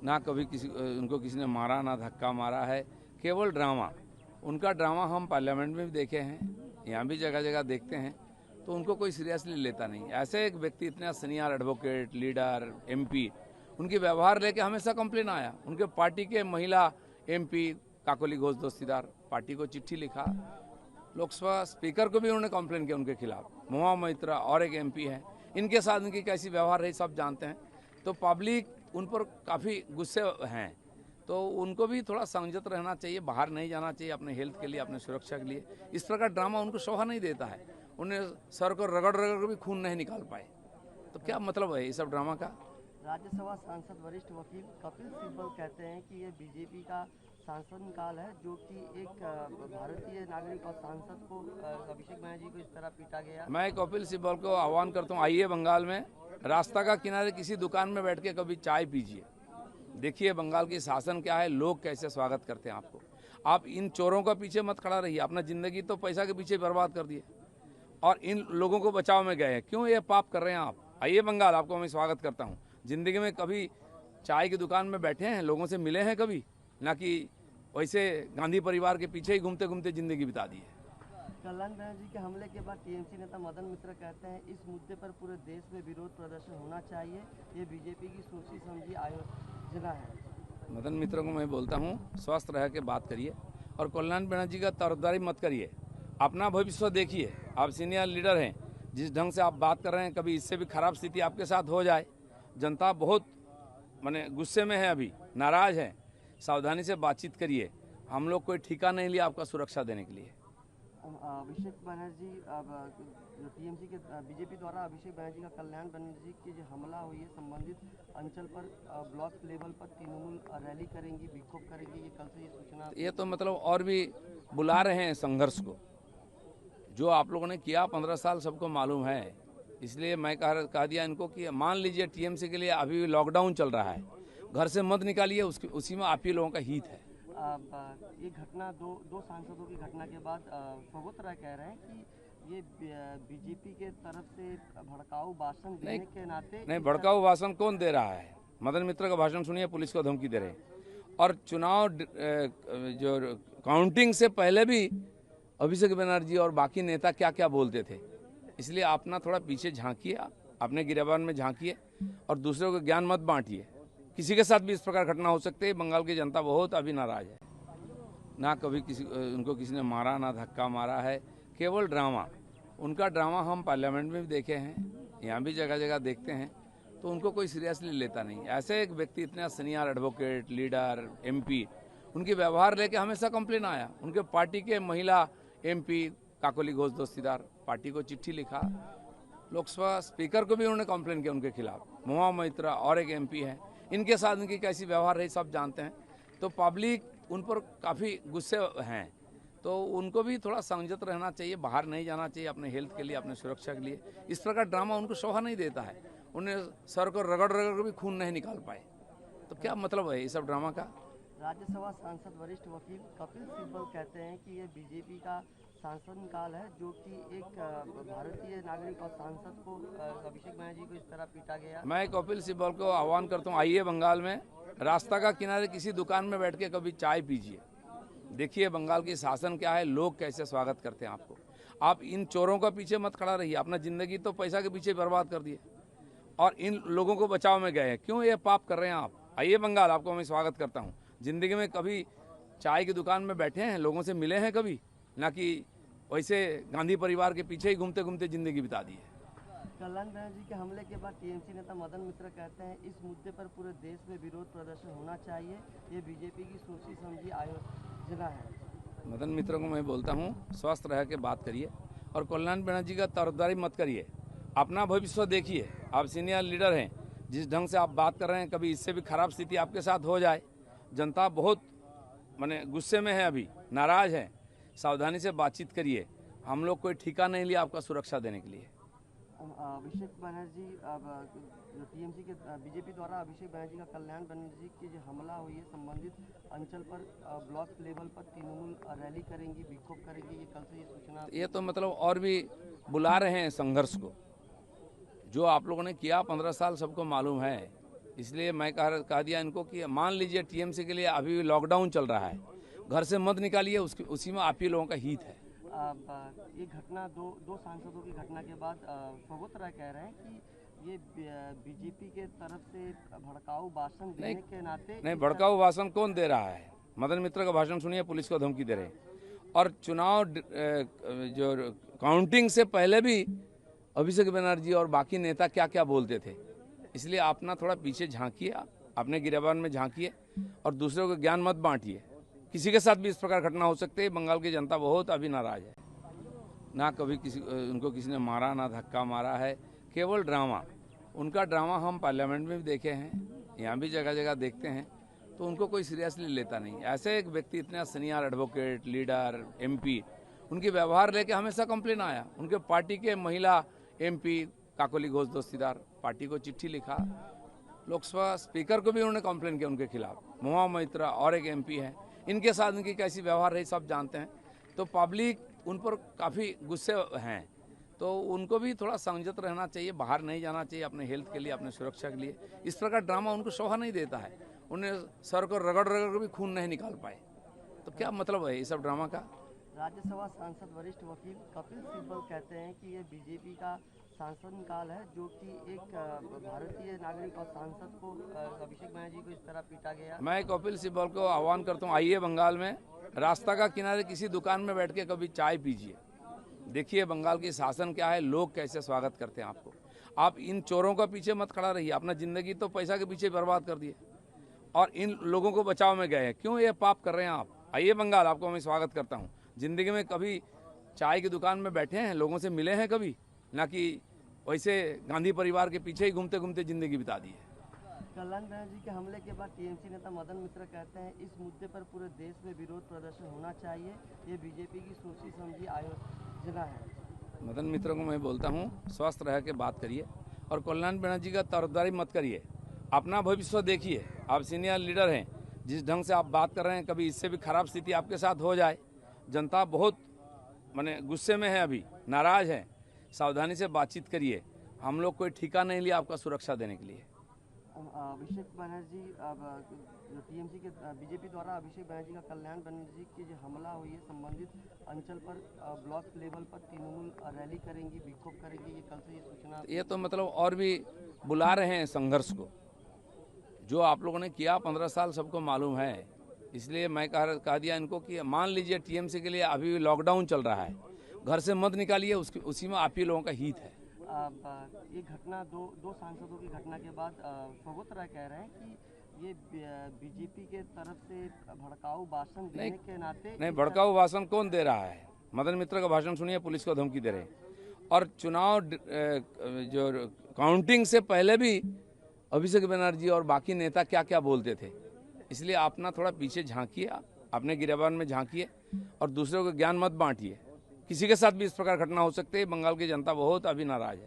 ना कभी उनको किसी ने मारा ना धक्का मारा है, केवल ड्रामा। उनका ड्रामा हम पार्लियामेंट में भी देखे हैं, यहाँ भी जगह जगह देखते हैं, तो उनको कोई सीरियसली लेता नहीं। ऐसे एक व्यक्ति इतने सीनियर एडवोकेट, लीडर, एमपी, उनके व्यवहार लेके हमेशा कंप्लेन आया। उनके पार्टी के महिला एमपी काकोली घोष दस्तीदार पार्टी को चिट्ठी लिखा, लोकसभा स्पीकर को भी उन्होंने कंप्लेन किया उनके खिलाफ। मोहा मैत्रा और एक एमपी हैं, इनके साथ उनकी कैसी व्यवहार रही सब जानते हैं। तो पब्लिक उन पर काफ़ी गुस्से हैं, तो उनको भी थोड़ा संयत रहना चाहिए, बाहर नहीं जाना चाहिए अपने हेल्थ के लिए, अपने सुरक्षा के लिए। इस प्रकार ड्रामा उनको शोभा नहीं देता है। उन्हें सर को रगड़ रगड़ कर भी खून नहीं निकाल पाए, तो क्या मतलब है ये सब ड्रामा का। राज्यसभा सांसद वरिष्ठ वकील कपिल सिब्बल कहते हैं कि ये बीजेपी का शासनकाल है, जो कि एक भारतीय नागरिक और सांसद को अभिषेक बनर्जी को इस तरह पीटा गया। मैं कपिल सिब्बल को आह्वान करता हूँ, आइए बंगाल में रास्ता का किनारे किसी दुकान में बैठ के कभी चाय पीजिए, देखिए बंगाल की शासन क्या है, लोग कैसे स्वागत करते हैं आपको। आप इन चोरों का पीछे मत खड़ा रहिए, अपना जिंदगी तो पैसा के पीछे बर्बाद कर दिए और इन लोगों को बचाव में गए हैं। क्यों ये पाप कर रहे हैं आप। आइए बंगाल, आपको मैं स्वागत करता हूँ। जिंदगी में कभी चाय की दुकान में बैठे हैं, लोगों से मिले हैं कभी, ना कि वैसे गांधी परिवार के पीछे ही घूमते घूमते जिंदगी बिता दी है। कल्याण बनर्जी के हमले के बाद टीएमसी नेता मदन मित्र कहते हैं इस मुद्दे पर पूरे देश में विरोध प्रदर्शन होना चाहिए, ये बीजेपी की सोची समझी आयोजना है। मदन मित्र को मैं बोलता हूँ, स्वस्थ रह के बात करिए और कल्याण बनर्जी का तरफदारी मत करिए, अपना भविष्य देखिए। आप सीनियर लीडर हैं, जिस ढंग से आप बात कर रहे हैं, कभी इससे भी खराब स्थिति आपके साथ हो जाए। जनता बहुत माने गुस्से में है, अभी नाराज है, सावधानी से बातचीत करिए। हम लोग कोई ठिका नहीं लिया आपका सुरक्षा देने के लिए। अभिषेक बनर्जी टीएमसी के बीजेपी द्वारा अभिषेक बनर्जी का कल्याण बनर्जी की जो हमला हुई है संबंधित अंचल पर ब्लॉक लेवल पर तृणमूल रैली करेंगी, विक्षोभ करेंगी, ये कल से ये सूचना। ये तो मतलब और भी बुला रहे हैं संघर्ष को। जो आप लोगों ने किया 15 साल सबको मालूम है, इसलिए मैं कह दिया इनको कि मान लीजिए टीएमसी के लिए अभी लॉकडाउन चल रहा है, घर से मत निकालिए, उसी में आप ही लोगों का हित है। ये घटना दो सांसदों की घटना के बाद प्रभुत राय कह रहे हैं कि ये बीजेपी के तरफ से भड़काऊ भाषण देने के नाते। नहीं, भड़काऊ भाषण कौन दे रहा है। मदन मित्र का भाषण सुनिए, पुलिस को धमकी दे रहे हैं। और चुनाव जो काउंटिंग से पहले भी अभिषेक बनर्जी और बाकी नेता क्या क्या बोलते थे, इसलिए अपना थोड़ा पीछे झांकिए, अपने गिरबान में झांकिए और दूसरों को ज्ञान मत बांटिए। किसी के साथ भी इस प्रकार घटना हो सकती है। बंगाल की जनता बहुत अभी नाराज है, ना कभी उनको किसी ने मारा ना धक्का मारा है, केवल ड्रामा। उनका ड्रामा हम पार्लियामेंट में भी देखे हैं, यहाँ भी जगह जगह देखते हैं, तो उनको कोई सीरियसली लेता नहीं। ऐसे एक व्यक्ति इतने सीनियर एडवोकेट, लीडर, एमपी, उनके व्यवहार लेके हमेशा कंप्लेन आया। उनके पार्टी के महिला एमपी काकोली घोष दस्तीदार पार्टी को चिट्ठी लिखा, लोकसभा स्पीकर को भी उन्होंने कंप्लेन किया उनके खिलाफ। मोहा मैत्रा और एक एमपी हैं, इनके साथ उनकी कैसी व्यवहार रही सब जानते हैं। तो पब्लिक उन पर काफ़ी गुस्से हैं, तो उनको भी थोड़ा संयत रहना चाहिए, बाहर नहीं जाना चाहिए अपने हेल्थ के लिए, अपने सुरक्षा के लिए। इस प्रकार ड्रामा उनको शोभा नहीं देता है। उन्हें सर को रगड़ रगड़ कर भी खून नहीं निकाल पाए, तो क्या मतलब है ये सब ड्रामा का। राज्यसभा सांसद वरिष्ठ वकील कपिल सिब्बल कहते हैं कि ये बीजेपी का शासनकाल है, जो कि एक भारतीय नागरिक और सांसद को अभिषेक बनर्जी को इस तरह पीटा गया। मैं कपिल सिब्बल को आह्वान करता हूँ, आइए बंगाल में रास्ता का किनारे किसी दुकान में बैठ के कभी चाय पीजिए, देखिए बंगाल की शासन क्या है, लोग कैसे स्वागत करते हैं आपको। आप इन चोरों का पीछे मत खड़ा रहिए, अपना जिंदगी तो पैसा के पीछे बर्बाद कर दिए और इन लोगों को बचाव में गए हैं। क्यों ये पाप कर रहे हैं आप। आइए बंगाल, आपको मैं स्वागत करता हूँ। जिंदगी में कभी चाय की दुकान में बैठे हैं, लोगों से मिले हैं कभी, ना कि वैसे गांधी परिवार के पीछे ही घूमते घूमते जिंदगी बिता दी है। कल्याण बनर्जी के हमले के बाद टीएमसी नेता मदन मित्र कहते हैं इस मुद्दे पर पूरे देश में विरोध प्रदर्शन होना चाहिए, ये बीजेपी की सोची समझी आयोजना है। मदन मित्र को मैं बोलता हूँ, स्वस्थ रह के बात करिए और कल्याण बनर्जी का तरफदारी मत करिए, अपना भविष्य देखिए। आप सीनियर लीडर हैं, जिस ढंग से आप बात कर रहे हैं, कभी इससे भी खराब स्थिति आपके साथ हो जाए। जनता बहुत माने गुस्से में है, अभी नाराज है, सावधानी से बातचीत करिए। हम लोग कोई ठिका नहीं लिया आपका सुरक्षा देने के लिए। अभिषेक बनर्जी टीएमसी के बीजेपी द्वारा अभिषेक बनर्जी का कल्याण बनर्जी की जो हमला हुई है संबंधित अंचल पर ब्लॉक लेवल पर तृणमूल रैली करेंगी, विक्षोभ करेंगी, ये कल से ये सूचना। ये तो मतलब और भी बुला रहे हैं संघर्ष को। जो आप लोगों ने किया 15 साल सबको मालूम है, इसलिए मैं कहा दिया इनको कि मान लीजिए टीएमसी के लिए अभी भी लॉकडाउन चल रहा है, घर से मत निकालिए, उसी में आप ही लोगों का हित है। ये घटना दो सांसदों की घटना के बाद सौगत राय कह रहे हैं कि ये बीजेपी के तरफ से भड़काऊ भाषण देने के नाते नहीं, भड़काऊ भाषण कौन दे रहा है? मदन मित्र का भाषण सुनिए, पुलिस को धमकी दे रहे हैं। और चुनाव जो काउंटिंग से पहले भी अभिषेक बनर्जी और बाकी नेता क्या क्या बोलते थे, इसलिए आप ना थोड़ा पीछे झांकिए, अपने गिरेबान में झांकिए और दूसरों को ज्ञान मत बांटिए। किसी के साथ भी इस प्रकार घटना हो सकती है। बंगाल की जनता बहुत अभी नाराज है, ना कभी उनको किसी ने मारा, ना धक्का मारा है, केवल ड्रामा। उनका ड्रामा हम पार्लियामेंट में भी देखे हैं, यहाँ भी जगह जगह देखते हैं, तो उनको कोई सीरियसली लेता नहीं। ऐसे एक व्यक्ति इतने सीनियर एडवोकेट, लीडर, एमपी, उनके व्यवहार लेके हमेशा कंप्लेन आया। उनके पार्टी के महिला एमपी काकोली घोष दस्तीदार पार्टी को चिट्ठी लिखा, लोकसभा स्पीकर को भी उन्होंने कंप्लेन किया उनके खिलाफ। महुआ मैत्रा और एक एमपी है, इनके साथ उनकी कैसी व्यवहार रही सब जानते हैं। तो पब्लिक उन पर काफ़ी गुस्से हैं, तो उनको भी थोड़ा संयत रहना चाहिए, बाहर नहीं जाना चाहिए अपने हेल्थ के लिए, अपने सुरक्षा के लिए। इस प्रकार ड्रामा उनको शोभा नहीं देता है। उन्हें सर को रगड़ रगड़ भी खून नहीं निकाल पाए, तो क्या मतलब है ये सब ड्रामा का? राज्यसभा सांसद वरिष्ठ वकील कपिल सिब्बल कहते हैं कि ये बीजेपी का शासनकाल है, जो कि एक भारतीय नागरिक और सांसद को अभिषेक बनर्जी को इस तरह पीटा गया। मैं कपिल सिब्बल को आह्वान करता हूँ, आइए बंगाल में रास्ता का किनारे किसी दुकान में बैठ के कभी चाय पीजिए, देखिए बंगाल की शासन क्या है, लोग कैसे स्वागत करते हैं आपको। आप इन चोरों का पीछे मत खड़ा रहिए, अपना जिंदगी तो पैसा के पीछे बर्बाद कर दिए और इन लोगों को बचाव में गए हैं। क्यों ये पाप कर रहे हैं आप? आइए बंगाल, आपको मैं स्वागत करता हूँ। जिंदगी में कभी चाय की दुकान में बैठे हैं, लोगों से मिले हैं कभी? ना कि वैसे गांधी परिवार के पीछे ही घूमते घूमते जिंदगी बिता दी है। कल्याण बनर्जी के हमले के बाद टीएमसी नेता मदन मित्र कहते हैं इस मुद्दे पर पूरे देश में विरोध प्रदर्शन होना चाहिए, ये बीजेपी की सोची समझी आयोजना है। मदन मित्र को मैं बोलता हूँ, स्वस्थ रह के बात करिए और कल्याण बनर्जी का तरफदारी मत करिए, अपना भविष्य देखिए। आप सीनियर लीडर हैं, जिस ढंग से आप बात कर रहे हैं, कभी इससे भी खराब स्थिति आपके साथ हो जाए। जनता बहुत गुस्से में है, अभी नाराज है, सावधानी से बातचीत करिए। हम लोग कोई ठिका नहीं लिया आपका सुरक्षा देने के लिए। अभिषेक बनर्जी टीएमसी के बीजेपी द्वारा अभिषेक बनर्जी का कल्याण बनर्जी की जो हमला हुई है संबंधित अंचल पर ब्लॉक लेवल पर तृणमूल रैली करेंगी, विक्षोभ करेंगी, ये कल से ये सूचना। ये तो मतलब और भी बुला रहे हैं संघर्ष को। जो आप लोगों ने किया 15 साल सबको मालूम है, इसलिए मैं कहा दिया इनको कि मान लीजिए टीएमसी के लिए अभी भी लॉकडाउन चल रहा है, घर से मत निकालिए, उसी में आप ही लोगों का हित है। ये घटना दो सांसदों की घटना के बाद सौगत राय कह रहे हैं कि ये बीजेपी के तरफ से भड़काऊ भाषण देने के नाते। नहीं, भड़काऊ भाषण कौन दे रहा है? मदन मित्र का भाषण सुनिए, पुलिस को धमकी दे रहे हैं। और चुनाव जो काउंटिंग से पहले भी अभिषेक बनर्जी और बाकी नेता क्या क्या बोलते थे, इसलिए आप ना थोड़ा पीछे झांकिए, अपने गिरेबान में झांकिए और दूसरों को ज्ञान मत बांटिए। किसी के साथ भी इस प्रकार घटना हो सकती है। बंगाल की जनता बहुत अभी नाराज है।